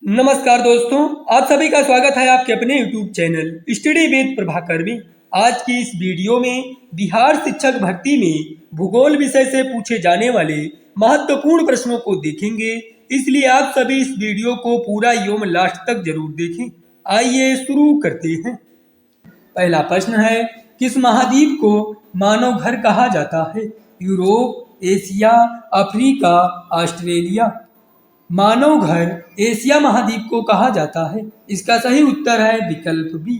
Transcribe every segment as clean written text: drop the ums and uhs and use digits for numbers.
नमस्कार दोस्तों, आप सभी का स्वागत है आपके अपने YouTube channel study with Prabhakar में। आज की इस वीडियो में बिहार शिक्षक भर्ती में भूगोल विषय से पूछे जाने वाले महत्वपूर्ण प्रश्नों को देखेंगे, इसलिए आप सभी इस वीडियो को पूरा एवं लास्ट तक जरूर देखें। आइए शुरू करते हैं। पहला प्रश्न है, किस महाद्वीप को मानव घर कहा जाता है? Europe, Asia, Africa, Australia. मानव घर एशिया महाद्वीप को कहा जाता है। इसका सही उत्तर है विकल्प बी।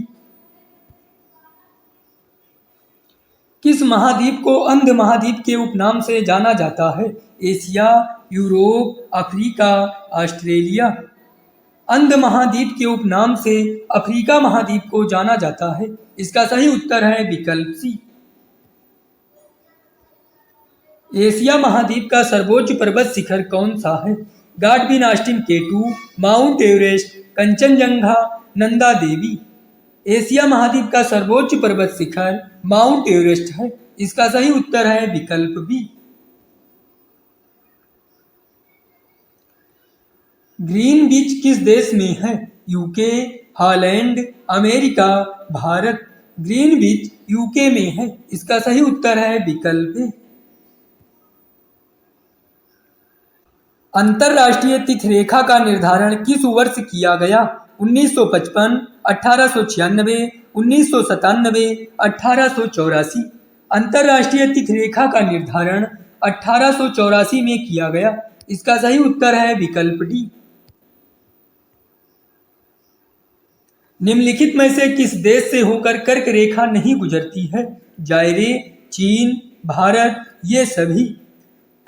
किस महाद्वीप को अंध महाद्वीप के उपनाम से जाना जाता है? Asia, Europe, Africa, Australia. अंध महाद्वीप के उपनाम से अफ्रीका महाद्वीप को जाना जाता है। इसका सही उत्तर है विकल्प सी। एशिया महाद्वीप का सर्वोच्च पर्वत शिखर कौन सा है? Godwin Austen K2, Mount Everest, Kanchenjunga, Nanda Devi. Asia महाद्वीप का सर्वोच्च पर्वत शिखर माउंट एवरेस्ट है। इसका सही उत्तर है विकल्प बी। ग्रीन बीच किस देश में है? UK, Holland, America, Bharat. Greenwich UK में है। इसका सही उत्तर है विकल्प ए। अंतरराष्ट्रीय तिथि रेखा का निर्धारण किस वर्ष किया गया? 1955, 1896, 1997, 1884। अंतरराष्ट्रीय तिथि रेखा का निर्धारण 1884 में किया गया। इसका सही उत्तर है विकल्प डी। निम्नलिखित में से किस देश से होकर कर्क रेखा नहीं गुजरती है? जायरे, चीन, भारत, ये सभी।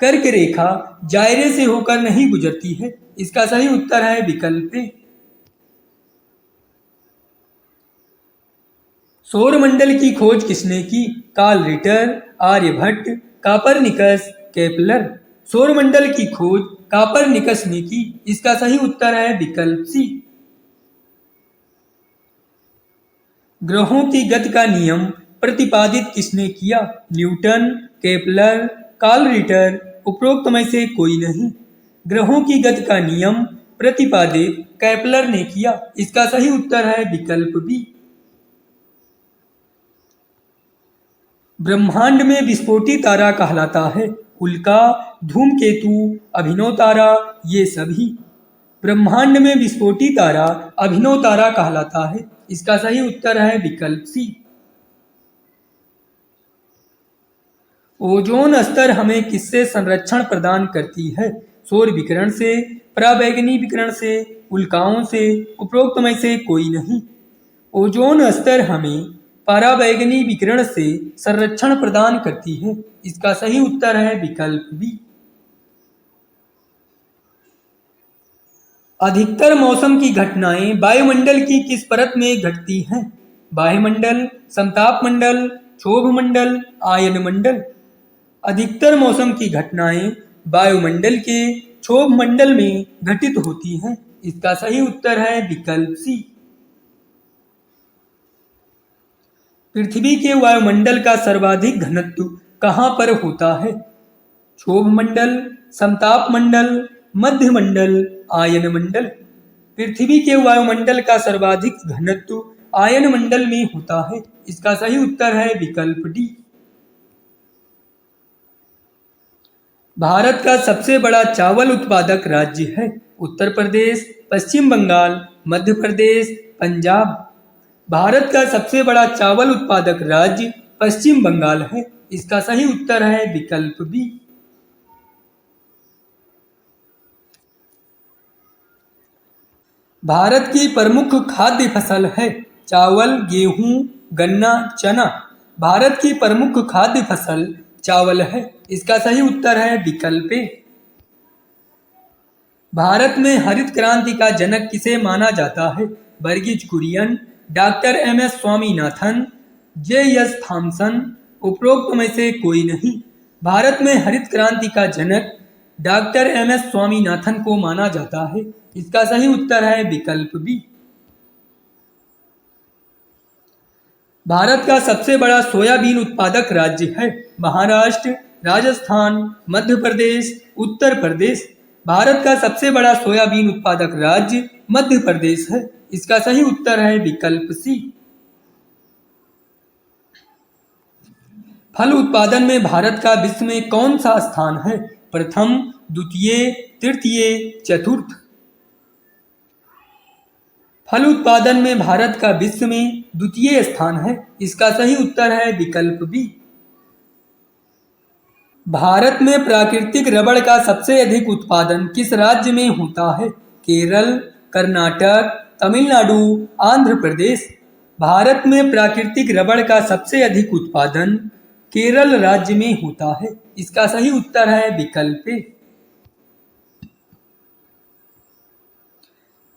कर्क रेखा जायरे से होकर नहीं गुजरती है। इसका सही उत्तर है विकल्प ए। सौरमंडल की खोज किसने की? Carl Ritter, Aryabhata, Copernicus, Kepler. सौरमंडल की खोज कापरनिकस ने की। इसका सही उत्तर है विकल्प सी। ग्रहों की गति का नियम प्रतिपादित किसने किया? न्यूटन, केपलर, कार्ल रिटर, उपरोक्त में से कोई नहीं। ग्रहों की गति का नियम प्रतिपादित केपलर ने किया। इसका सही उत्तर है विकल्प बी। ब्रह्मांड में विस्फोटी तारा कहलाता है? उल्का, धूमकेतु, अभिनव तारा, ये सभी। ब्रह्मांड में विस्फोटी तारा अभिनव तारा कहलाता है। इसका सही उत्तर है विकल्प सी। ओजोन स्तर हमें किससे संरक्षण प्रदान करती है? सौर विकिरण से, पराबैंगनी विकिरण से, उल्काओं से, उपरोक्त में से कोई नहीं। ओजोन स्तर हमें पराबैंगनी विकिरण से संरक्षण प्रदान करती है। इसका सही उत्तर है विकल्प बी। अधिकतर मौसम की घटनाएं वायुमंडल की किस परत में घटती हैं? बाह्यमंडल, समताप मंडल, क्षोभ मंडल, आयन मंडल। अधिकतर मौसम की घटनाएं वायुमंडल के क्षोभ मंडल में घटित होती हैं। इसका सही उत्तर है विकल्प सी। पृथ्वी के वायुमंडल का सर्वाधिक घनत्व कहां पर होता है? क्षोभ मंडल, समताप मंडल, मध्य मंडल, आयन मंडल। पृथ्वी के वायुमंडल का सर्वाधिक घनत्व आयन मंडल में होता है। इसका सही उत्तर है विकल्प डी। भारत का सबसे बड़ा चावल उत्पादक राज्य है? उत्तर प्रदेश, पश्चिम बंगाल, मध्य प्रदेश, पंजाब। भारत का सबसे बड़ा चावल उत्पादक राज्य पश्चिम बंगाल है। इसका सही उत्तर है विकल्प बी। भारत की प्रमुख खाद्य फसल है? चावल, गेहूं, गन्ना, चना। भारत की प्रमुख खाद्य फसल चावल है। इसका सही उत्तर है विकल्प ए। भारत में हरित क्रांति का जनक किसे माना जाता है? Verghese Kurien, doctor MS. Swaminathan, JS. Thomson, उपरोक्त में से कोई नहीं। भारत में हरित क्रांति का जनक डॉक्टर एम.एस. स्वामीनाथन को माना जाता है। इसका सही उत्तर है विकल्प बी। भारत का सबसे बड़ा सोयाबीन उत्पादक राज्य है? महाराष्ट्र, राजस्थान, मध्य प्रदेश, उत्तर प्रदेश। भारत का सबसे बड़ा सोयाबीन उत्पादक राज्य मध्य प्रदेश है। इसका सही उत्तर है विकल्प सी। फल उत्पादन में भारत का विश्व में कौन सा स्थान है? प्रथम, द्वितीय, तृतीय, चतुर्थ। फल उत्पादन में भारत का विश्व में द्वितीय स्थान है। इसका सही उत्तर है विकल्प बी। भारत में प्राकृतिक रबड़ का सबसे अधिक उत्पादन किस राज्य में होता है? केरल, कर्नाटक, तमिलनाडु, आंध्र प्रदेश। भारत में प्राकृतिक रबड़ का सबसे अधिक उत्पादन केरल राज्य में होता है। इसका सही उत्तर है विकल्प ए।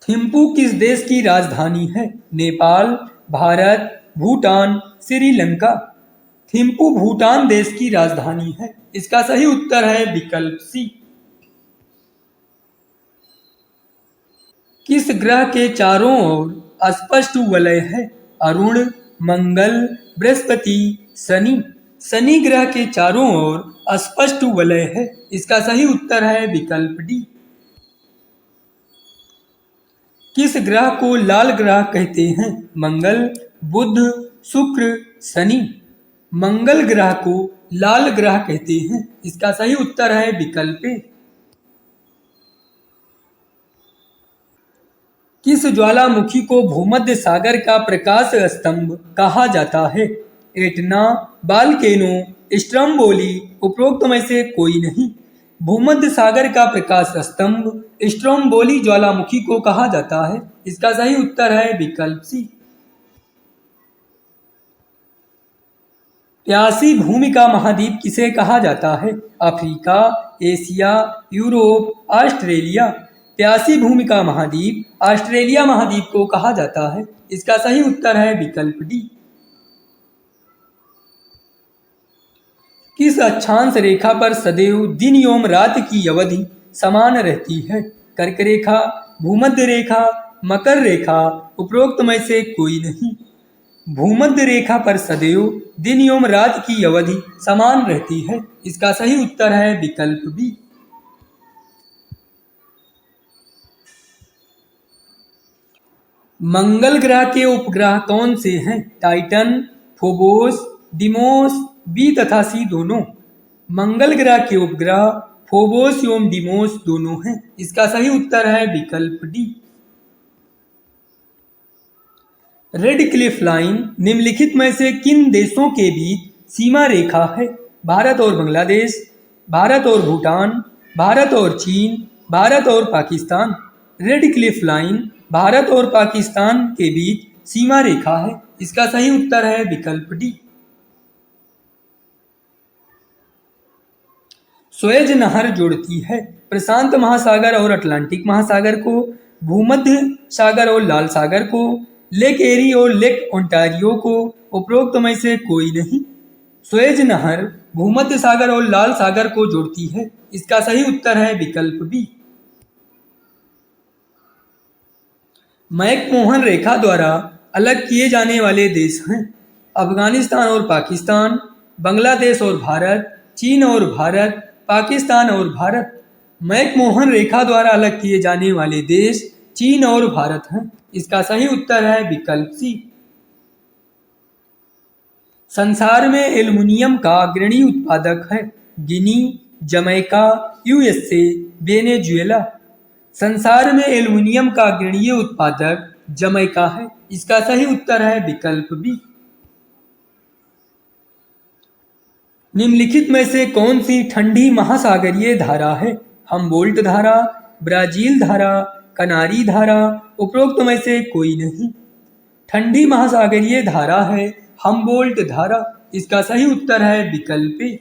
थिम्पू किस देश की राजधानी है? नेपाल, भारत, भूटान, श्रीलंका। थिम्पू भूटान देश की राजधानी है। इसका सही उत्तर है विकल्प सी। किस ग्रह के चारों ओर स्पष्ट वलय है? अरुण, मंगल, बृहस्पति, शनि। शनि ग्रह के चारों ओर स्पष्ट वलय है। इसका सही उत्तर है विकल्प डी। किस ग्रह को लाल ग्रह कहते हैं? मंगल, बुध, शुक्र, शनि। मंगल ग्रह को लाल ग्रह कहते हैं। इसका सही उत्तर है विकल्प ए। किस ज्वालामुखी को भूमध्य सागर का प्रकाश स्तंभ कहा जाता है? एटना, बालकेनो, स्ट्रम्बोली। उपरोक्त में से कोई नहीं। भूमध्य सागर का प्रकाश स्तंभ स्ट्रोम्बोली ज्वालामुखी को कहा जाता है। इसका सही उत्तर है विकल्प सी। प्यासी भूमि का महाद्वीप किसे कहा जाता है? Africa, Asia, Europe, Australia. प्यासी भूमि का महाद्वीप ऑस्ट्रेलिया महाद्वीप को कहा जाता है। इसका सही उत्तर है विकल्प डी। किस अक्षांश रेखा पर सदैव दिन एवं रात की अवधि समान रहती है? कर्क रेखा, भूमध्य रेखा, मकर रेखा। उपरोक्त में से कोई नहीं। भूमध्य रेखा पर सदैव दिन एवं रात की अवधि समान रहती है। इसका सही उत्तर है विकल्प बी। मंगल ग्रह के उपग्रह कौन से हैं? टाइटन, फोबोस, डिमोस, बी तथा सी दोनों। मंगल ग्रह के उपग्रह फोबोस एवं डिमोस दोनों हैं। इसका सही उत्तर है विकल्प डी। रेड क्लिफ लाइन निम्नलिखित में से किन देशों के बीच सीमा रेखा है? भारत और बांग्लादेश, भारत और भूटान, भारत और चीन, भारत और Pakistan. Red Cliff line Bharat और पाकिस्तान के बीच सीमा रेखा है। इसका सही उत्तर है विकल्प डी। सुएज नहर जोड़ती है प्रशांत महासागर और अटलांटिक महासागर को, भूमध्य सागर और लाल सागर को, लेक एरी और लेक ओंटारियो को। उपरोक्त में से कोई नहीं। सुएज नहर भूमध्य सागर और लाल सागर को जोड़ती है। इसका सही उत्तर है विकल्प बी। मैकमोहन रेखा द्वारा अलग किए जाने वाले देश हैं अफगानिस्तान और पाकिस्तान, बांग्लादेश और भारत, चीन और भारत, पाकिस्तान और भारत। मैकमोहन रेखा द्वारा अलग किए जाने वाले देश चीन और भारत हैं। इसका सही उत्तर है विकल्प सी। संसार में एल्युमिनियम का अग्रणी उत्पादक है गिनी, जमैका, यूएसए, वेनेजुएला। संसार में एल्युमिनियम का अग्रणी उत्पादक जमैका है। इसका सही उत्तर है विकल्प बी। निम्नलिखित में से कौन सी ठंडी महासागरीय धारा है? हम्बोल्ट धारा, ब्राजील धारा, कनारी धारा। उपरोक्त में से कोई नहीं। ठंडी महासागरीय धारा है हम्बोल्ट धारा। इसका सही उत्तर है विकल्प ए।